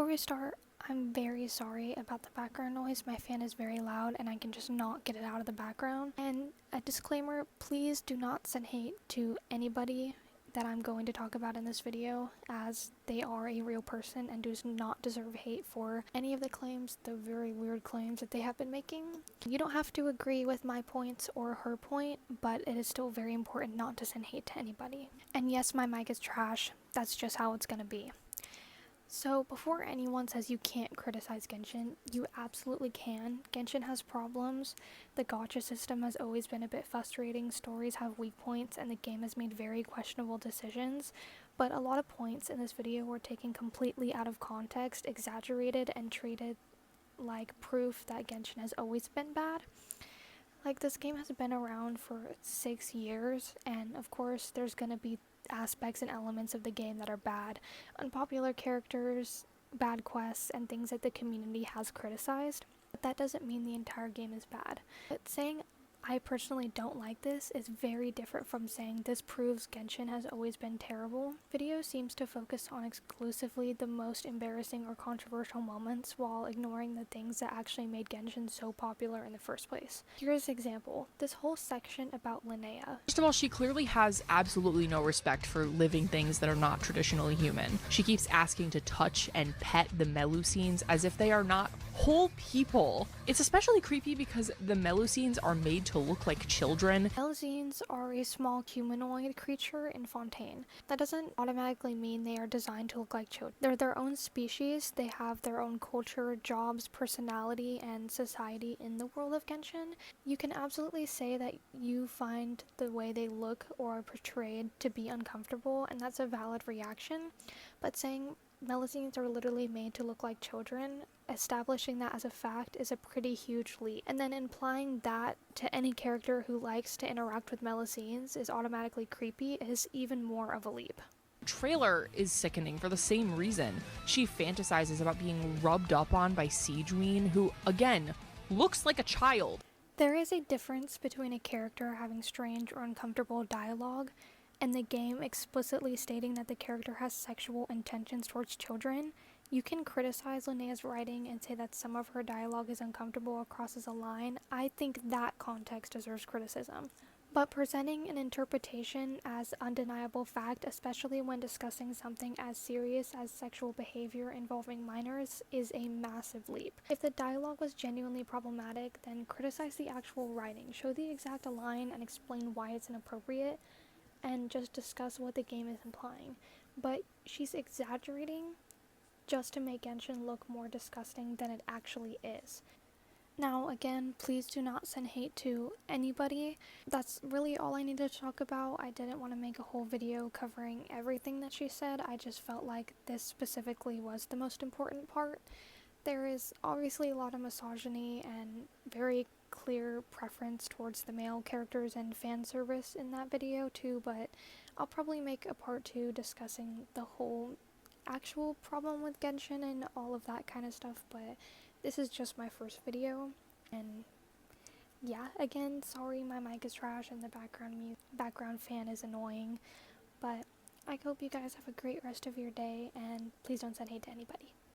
Before we start, I'm very sorry about the background noise. My fan is very loud and I can just not get it out of the background. And a disclaimer, please do not send hate to anybody that I'm going to talk about in this video, as they are a real person and does not deserve hate for any of the claims, the very weird claims that they have been making. You don't have to agree with my points or her point, but it is still very important not to send hate to anybody. And yes, my mic is trash. That's just how it's gonna be. So before anyone says you can't criticize Genshin, you absolutely can. Genshin has problems. The gacha system has always been a bit frustrating, stories have weak points, and the game has made very questionable decisions. But a lot of points in this video were taken completely out of context, exaggerated, and treated like proof that Genshin has always been bad. Like, this game has been around for 6 years, and of course there's gonna be aspects and elements of the game that are bad. Unpopular characters, bad quests, and things that the community has criticized. But that doesn't mean the entire game is bad. But saying I personally don't like this is very different from saying this proves Genshin has always been terrible. Video seems to focus on exclusively the most embarrassing or controversial moments while ignoring the things that actually made Genshin so popular in the first place. Here's an example. This whole section about Linnea. First of all, she clearly has absolutely no respect for living things that are not traditionally human. She keeps asking to touch and pet the Melusines as if they are not whole people. It's especially creepy because the Melusines are made to look like children. Melusines are a small humanoid creature in Fontaine. That doesn't automatically mean they are designed to look like children. They're their own species, they have their own culture, jobs, personality, and society in the world of Genshin. You can absolutely say that you find the way they look or are portrayed to be uncomfortable, and that's a valid reaction, but saying Melusines are literally made to look like children, establishing that as a fact is a pretty huge leap. And then implying that to any character who likes to interact with Melusines is automatically creepy is even more of a leap. The trailer is sickening for the same reason. She fantasizes about being rubbed up on by Sigewinne, who, again, looks like a child. There is a difference between a character having strange or uncomfortable dialogue and the game explicitly stating that the character has sexual intentions towards children. You can criticize Linnea's writing and say that some of her dialogue is uncomfortable or crosses a line. I think that context deserves criticism. But presenting an interpretation as undeniable fact, especially when discussing something as serious as sexual behavior involving minors, is a massive leap. If the dialogue was genuinely problematic, then criticize the actual writing, show the exact line and explain why it's inappropriate, and just discuss what the game is implying. But she's exaggerating just to make Genshin look more disgusting than it actually is. Now, again, please do not send hate to anybody. That's really all I needed to talk about. I didn't want to make a whole video covering everything that she said. I just felt like this specifically was the most important part. There is obviously a lot of misogyny and very clear preference towards the male characters and fan service in that video too, but I'll probably make a part 2 discussing the whole actual problem with Genshin and all of that kind of stuff, but this is just my first video. And yeah, again, sorry my mic is trash and the background fan is annoying, but I hope you guys have a great rest of your day, and please don't send hate to anybody.